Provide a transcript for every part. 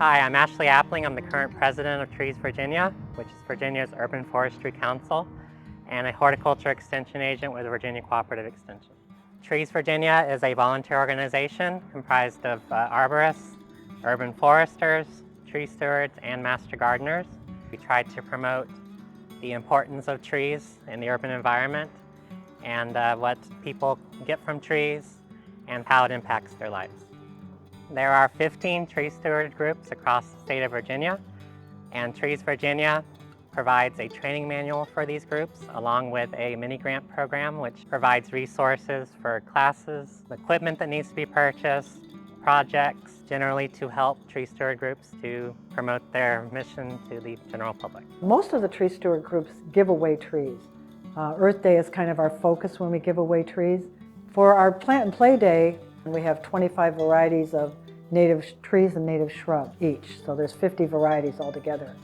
Hi, I'm Ashley Appling. I'm the current president of Trees Virginia, which is Virginia's Urban Forestry Council, and a horticulture extension agent with Virginia Cooperative Extension. Trees Virginia is a volunteer organization comprised of arborists, urban foresters, tree stewards, and master gardeners. We try to promote the importance of trees in the urban environment and what people get from trees and how it impacts their lives. There are 15 tree steward groups across the state of Virginia, and Trees Virginia provides a training manual for these groups along with a mini grant program which provides resources for classes, equipment that needs to be purchased, projects generally to help tree steward groups to promote their mission to the general public. Most of the tree steward groups give away trees. Earth Day is kind of our focus when we give away trees. For our Plant and Play Day, we have 25 varieties of native trees and native shrubs each, so there's 50 varieties altogether.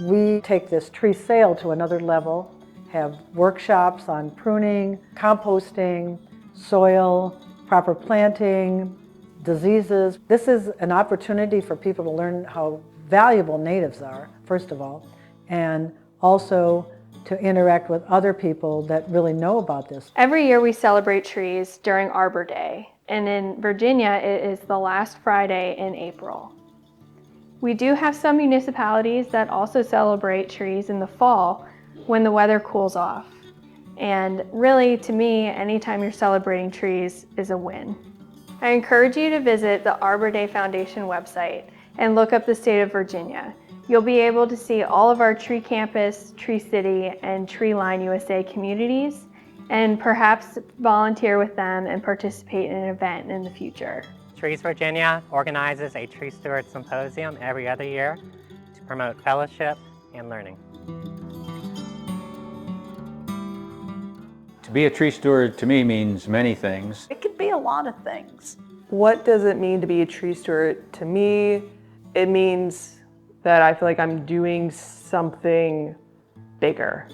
We take this tree sale to another level, have workshops on pruning, composting, soil, proper planting, diseases. This is an opportunity for people to learn how valuable natives are, first of all, and also to interact with other people that really know about this. Every year we celebrate trees during Arbor Day, and in Virginia it is the last Friday in April. We do have some municipalities that also celebrate trees in the fall when the weather cools off. And really, to me, anytime you're celebrating trees is a win. I encourage you to visit the Arbor Day Foundation website and look up the state of Virginia. You'll be able to see all of our Tree Campus, Tree City, and Tree Line USA communities, and perhaps volunteer with them and participate in an event in the future. Trees Virginia organizes a Tree Steward Symposium every other year to promote fellowship and learning. To be a tree steward to me means many things. It could be a lot of things. What does it mean to be a tree steward? To me, it means that I feel like I'm doing something bigger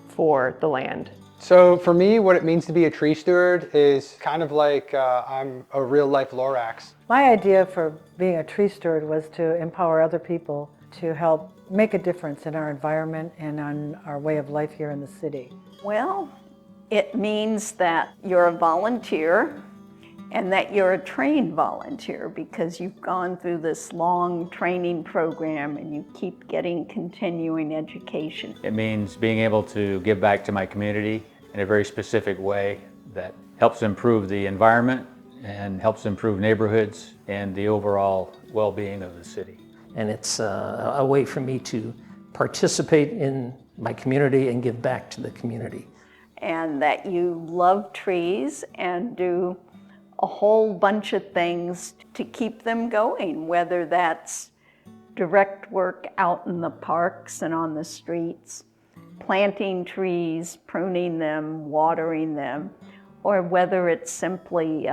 for the land. So for me, what it means to be a tree steward is kind of like I'm a real-life Lorax. My idea for being a tree steward was to empower other people to help make a difference in our environment and on our way of life here in the city. Well, it means that you're a volunteer and that you're a trained volunteer because you've gone through this long training program and you keep getting continuing education. It means being able to give back to my community in a very specific way that helps improve the environment and helps improve neighborhoods and the overall well-being of the city. And it's a way for me to participate in my community and give back to the community. And that you love trees and do a whole bunch of things to keep them going, whether that's direct work out in the parks and on the streets, planting trees, pruning them, watering them, or whether it's simply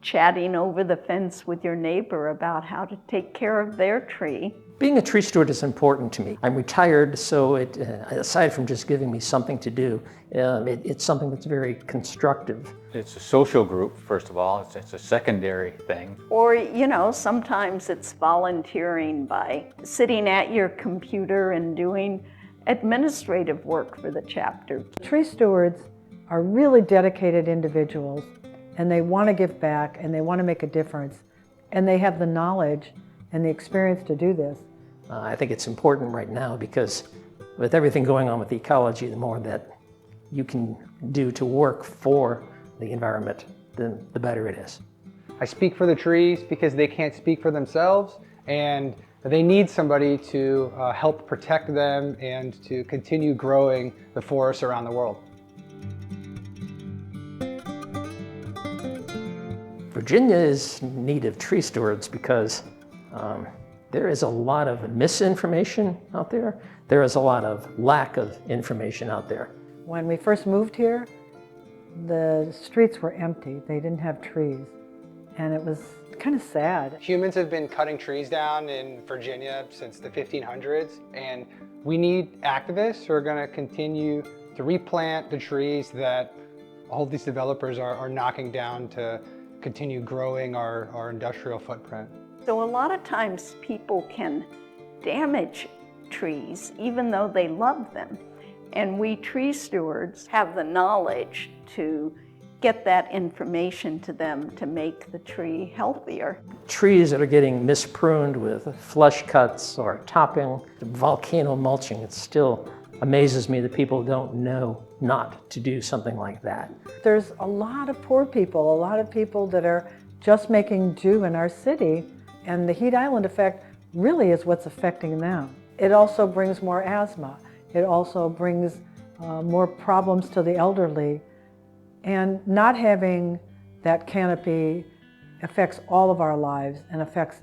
chatting over the fence with your neighbor about how to take care of their tree. Being a tree steward is important to me. I'm retired, so aside from just giving me something to do, it's something that's very constructive. It's a social group, first of all. It's a secondary thing. Or, you know, sometimes it's volunteering by sitting at your computer and doing administrative work for the chapter. Tree stewards are really dedicated individuals, and they want to give back and they want to make a difference, and they have the knowledge and the experience to do this. I think it's important right now because with everything going on with ecology, the more that you can do to work for the environment, the better it is. I speak for the trees because they can't speak for themselves, and they need somebody to help protect them and to continue growing the forests around the world. Virginia is in need of tree stewards because there is a lot of misinformation out there. There is a lot of lack of information out there. When we first moved here, the streets were empty. They didn't have trees, and it was kind of sad. Humans have been cutting trees down in Virginia since the 1500s, and we need activists who are going to continue to replant the trees that all these developers are knocking down to continue growing our industrial footprint. So a lot of times people can damage trees even though they love them. And we tree stewards have the knowledge to get that information to them to make the tree healthier. Trees that are getting mispruned with flush cuts or topping, volcano mulching, it still amazes me that people don't know not to do something like that. There's a lot of poor people, a lot of people that are just making do in our city, and the heat island effect really is what's affecting them. It also brings more asthma. It also brings more problems to the elderly. And not having that canopy affects all of our lives and affects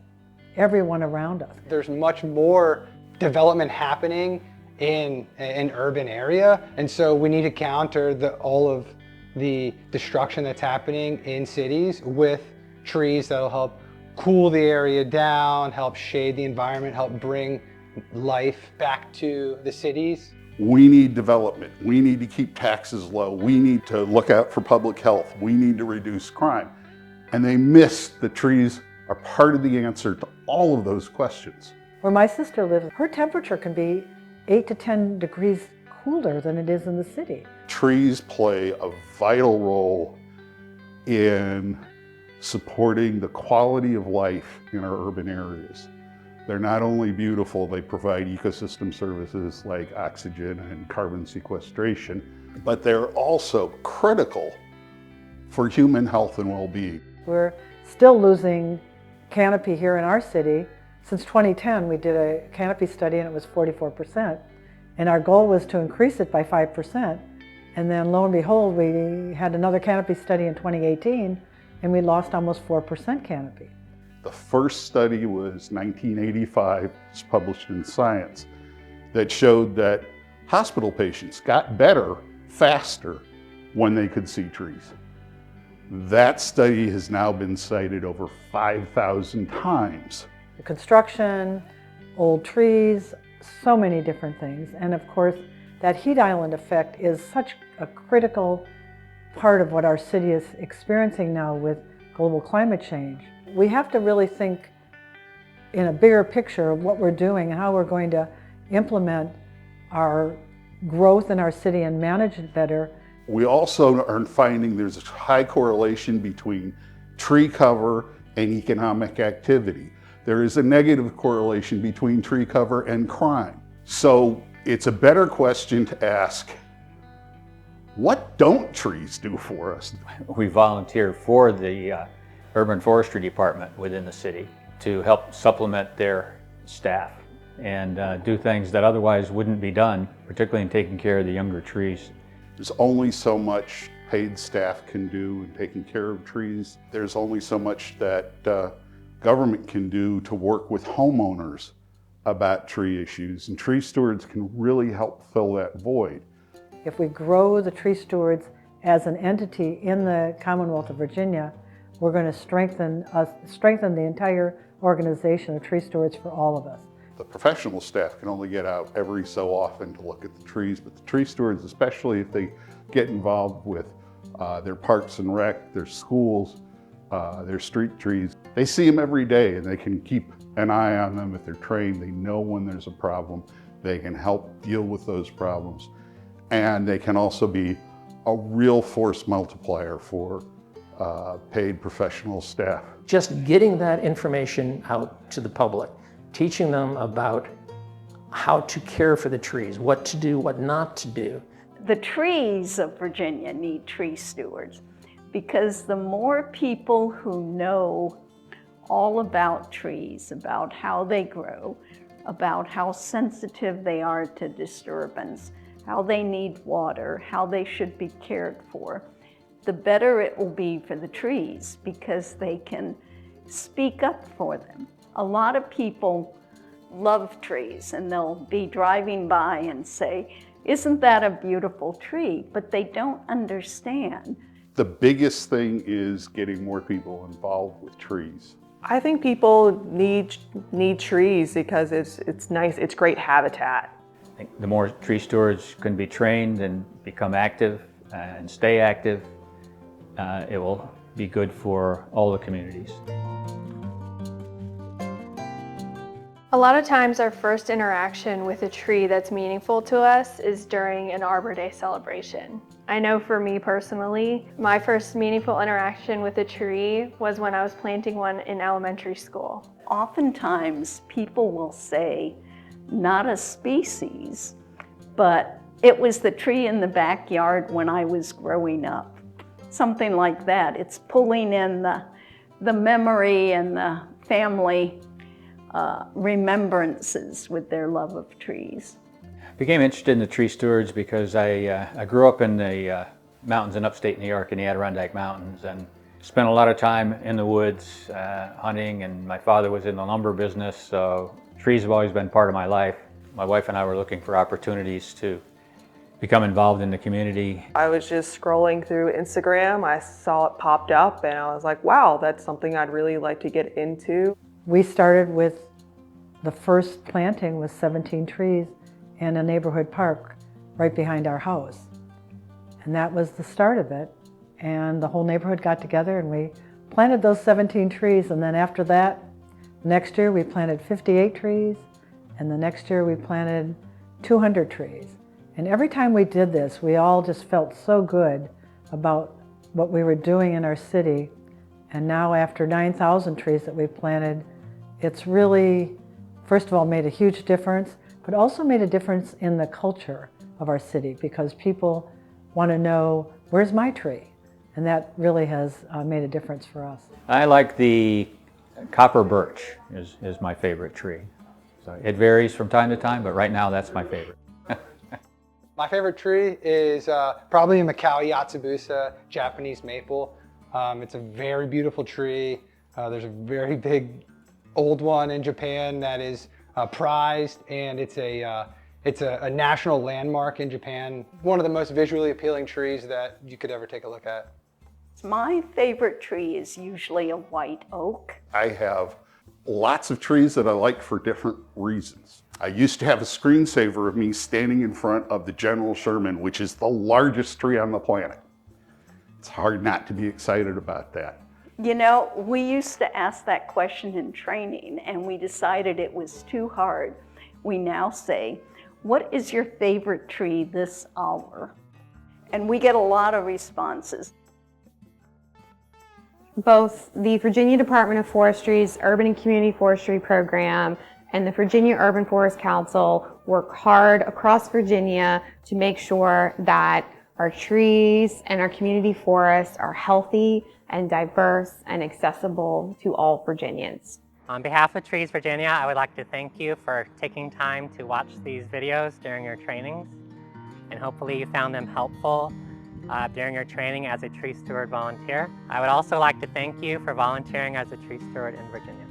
everyone around us. There's much more development happening in an urban area, and so we need to counter all of the destruction that's happening in cities with trees that'll help cool the area down, help shade the environment, help bring life back to the cities. We need development. We need to keep taxes low. We need to look out for public health. We need to reduce crime. And they miss the trees are part of the answer to all of those questions. Where my sister lives, her temperature can be 8 to 10 degrees cooler than it is in the city. Trees play a vital role in supporting the quality of life in our urban areas. They're not only beautiful, they provide ecosystem services like oxygen and carbon sequestration, but they're also critical for human health and well-being. We're still losing canopy here in our city. Since 2010, we did a canopy study and it was 44%. And our goal was to increase it by 5%. And then lo and behold, we had another canopy study in 2018 and we lost almost 4% canopy. The first study was 1985, it's published in Science, that showed that hospital patients got better faster when they could see trees. That study has now been cited over 5,000 times. The construction, old trees, so many different things. And of course, that heat island effect is such a critical part of what our city is experiencing now with global climate change. We have to really think in a bigger picture of what we're doing and how we're going to implement our growth in our city and manage it better. We also are finding there's a high correlation between tree cover and economic activity. There is a negative correlation between tree cover and crime. So it's a better question to ask, what don't trees do for us? We volunteer for the Urban Forestry Department within the city to help supplement their staff and do things that otherwise wouldn't be done, particularly in taking care of the younger trees. There's only so much paid staff can do in taking care of trees. There's only so much that government can do to work with homeowners about tree issues, and tree stewards can really help fill that void. If we grow the tree stewards as an entity in the Commonwealth of Virginia, we're going to strengthen the entire organization of tree stewards for all of us. The professional staff can only get out every so often to look at the trees, but the tree stewards, especially if they get involved with their parks and rec, their schools, their street trees, they see them every day and they can keep an eye on them if they're trained. They know when there's a problem. They can help deal with those problems. And they can also be a real force multiplier for paid professional staff. Just getting that information out to the public, teaching them about how to care for the trees, what to do, what not to do. The trees of Virginia need tree stewards because the more people who know all about trees, about how they grow, about how sensitive they are to disturbance, how they need water, how they should be cared for, the better it will be for the trees because they can speak up for them. A lot of people love trees and they'll be driving by and say, "Isn't that a beautiful tree?" But they don't understand. The biggest thing is getting more people involved with trees. I think people need trees because it's nice, it's great habitat. I think the more tree stewards can be trained and become active and stay active, it will be good for all the communities. A lot of times our first interaction with a tree that's meaningful to us is during an Arbor Day celebration. I know for me personally, my first meaningful interaction with a tree was when I was planting one in elementary school. Oftentimes people will say, not a species, but it was the tree in the backyard when I was growing up. Something like that. It's pulling in the memory and the family remembrances with their love of trees. Became interested in the Tree Stewards because I grew up in the mountains in upstate New York in the Adirondack Mountains and spent a lot of time in the woods hunting, and my father was in the lumber business, so trees have always been part of my life. My wife and I were looking for opportunities to become involved in the community. I was just scrolling through Instagram, I saw it popped up, and I was like, wow, that's something I'd really like to get into. We started with the first planting with 17 trees in a neighborhood park right behind our house. And that was the start of it. And the whole neighborhood got together and we planted those 17 trees. And then after that, next year we planted 58 trees. And the next year we planted 200 trees. And every time we did this, we all just felt so good about what we were doing in our city. And now after 9,000 trees that we've planted, it's really, first of all, made a huge difference, but also made a difference in the culture of our city because people want to know, where's my tree? And that really has made a difference for us. I like the copper birch is my favorite tree. So it varies from time to time, but right now that's my favorite. My favorite tree is probably a Macaulay Yatsubusa Japanese maple. It's a very beautiful tree. There's a very big old one in Japan that is prized, and it's a national landmark in Japan. One of the most visually appealing trees that you could ever take a look at. My favorite tree is usually a white oak. I have lots of trees that I like for different reasons. I used to have a screensaver of me standing in front of the General Sherman, which is the largest tree on the planet. It's hard not to be excited about that. You know, we used to ask that question in training and we decided it was too hard. We now say, what is your favorite tree this hour? And we get a lot of responses. Both the Virginia Department of Forestry's Urban and Community Forestry program and the Virginia Urban Forest Council work hard across Virginia to make sure that our trees and our community forests are healthy and diverse and accessible to all Virginians. On behalf of Trees Virginia, I would like to thank you for taking time to watch these videos during your trainings, and hopefully you found them helpful during your training as a Tree Steward volunteer. I would also like to thank you for volunteering as a Tree Steward in Virginia.